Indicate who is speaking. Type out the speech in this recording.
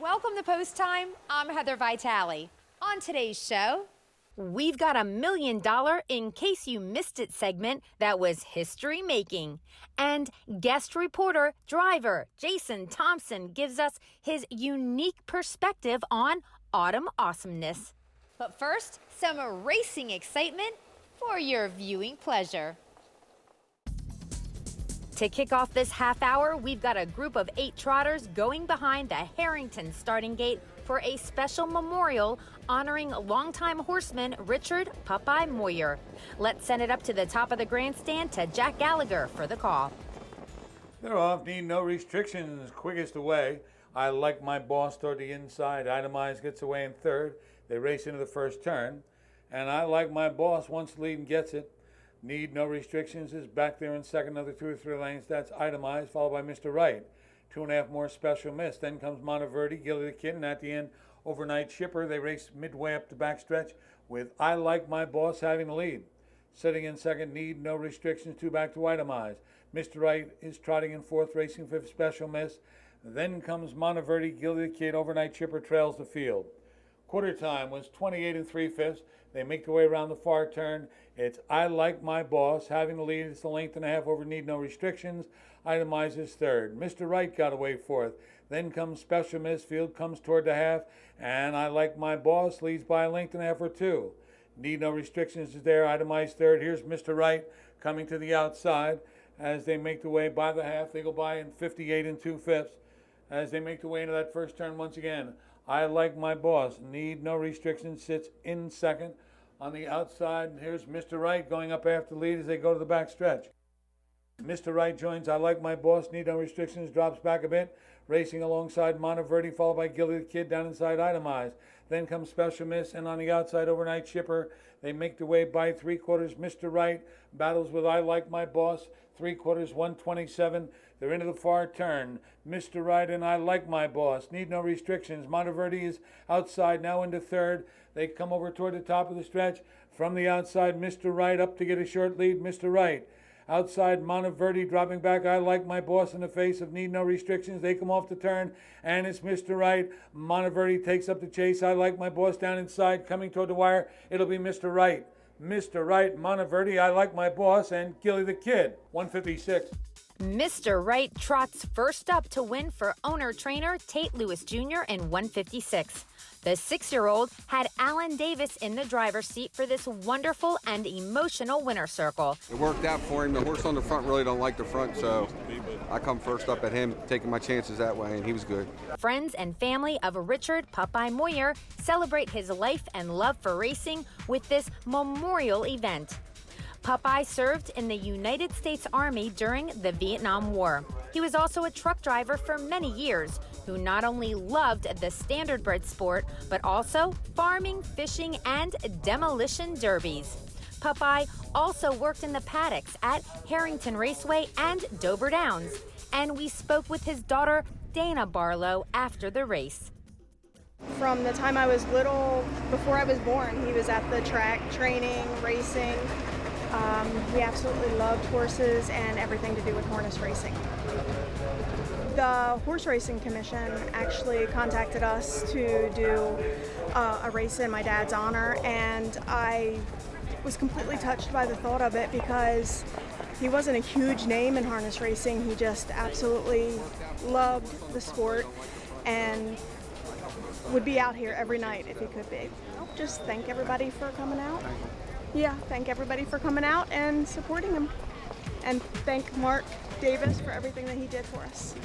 Speaker 1: Welcome to Post Time. I'm Heather Vitale. On today's show, we've got a $1 million in case you missed it segment that was history making. And guest reporter, driver Jason Thompson gives us his unique perspective on autumn awesomeness. But first, some racing excitement for your viewing pleasure. To kick off this half hour, we've got a group of 8 trotters going behind the Harrington starting gate for a special memorial honoring longtime horseman Richard Popeye Moyer. Let's send it up to the top of the grandstand to Jack Gallagher for the call.
Speaker 2: They're off, need no restrictions, quickest away. I Like My Boss toward the inside, Itemized gets away in third. They race into the first turn. And I Like My Boss once the lead and gets it. Need No Restrictions is back there in second, another 2 or 3 lanes. That's Itemized, followed by Mr. Right. 2.5 more Special Miss. Then comes Monteverde, Gilly the Kid, and at the end, Overnight Shipper. They race midway up the backstretch with I Like My Boss having the lead. Sitting in second, Need No Restrictions, 2 back to Itemized. Mr. Right is trotting in fourth, racing fifth, Special Miss. Then comes Monteverde, Gilly the Kid, Overnight Shipper trails the field. Quarter time was 28 3/5. They make their way around the far turn. It's I Like My Boss having the lead. It's a length and a half over Need No Restrictions. Itemizes third. Mr. Right got away fourth. Then comes Special Miss. Field comes toward the half. And I Like My Boss leads by a length and a half or 2. Need No Restrictions is there. Itemized third. Here's Mr. Right coming to the outside. As they make their way by the half, they go by in 58 2/5. As they make their way into that first turn once again, I Like My Boss, Need No Restrictions, sits in second. On the outside, here's Mr. Right going up after the lead as they go to the back stretch. Mr. Right joins I Like My Boss, Need No Restrictions, drops back a bit, racing alongside Monteverde, followed by Gilly the Kid down inside Itemized. Then comes Special Miss, and on the outside, Overnight Shipper. They make their way by 3/4. Mr. Right battles with I Like My Boss, 3/4, 127. They're into the far turn. Mr. Right and I Like My Boss. Need No Restrictions. Monteverde is outside, now into third. They come over toward the top of the stretch. From the outside, Mr. Right up to get a short lead. Mr. Right. Outside, Monteverde dropping back. I Like My Boss in the face of Need No Restrictions. They come off the turn, and it's Mr. Right. Monteverde takes up the chase. I Like My Boss down inside, coming toward the wire. It'll be Mr. Right. Mr. Right, Monteverde, I Like My Boss, and Gilly the Kid, 156.
Speaker 1: Mr. Right trots first up to win for owner-trainer Tate Lewis Jr. in 156. The 6-year-old had Alan Davis in the driver's seat for this wonderful and emotional winner circle.
Speaker 3: It worked out for him. The horse on the front really don't like the front, so I come first up at him, taking my chances that way, and he was good.
Speaker 1: Friends and family of Richard Popeye Moyer celebrate his life and love for racing with this memorial event. Popeye served in the United States Army during the Vietnam War. He was also a truck driver for many years, who not only loved the Standardbred sport, but also farming, fishing, and demolition derbies. Popeye also worked in the paddocks at Harrington Raceway and Dover Downs. And we spoke with his daughter, Dana Barlow, after the race.
Speaker 4: From the time I was little, before I was born, he was at the track, training, racing. He absolutely loved horses and everything to do with harness racing. The Horse Racing Commission actually contacted us to do a race in my dad's honor, and I was completely touched by the thought of it because he wasn't a huge name in harness racing. He just absolutely loved the sport and would be out here every night if he could be. I'll just thank everybody for coming out. Yeah, thank everybody for coming out and supporting him. And thank Mark Davis for everything that he did for us.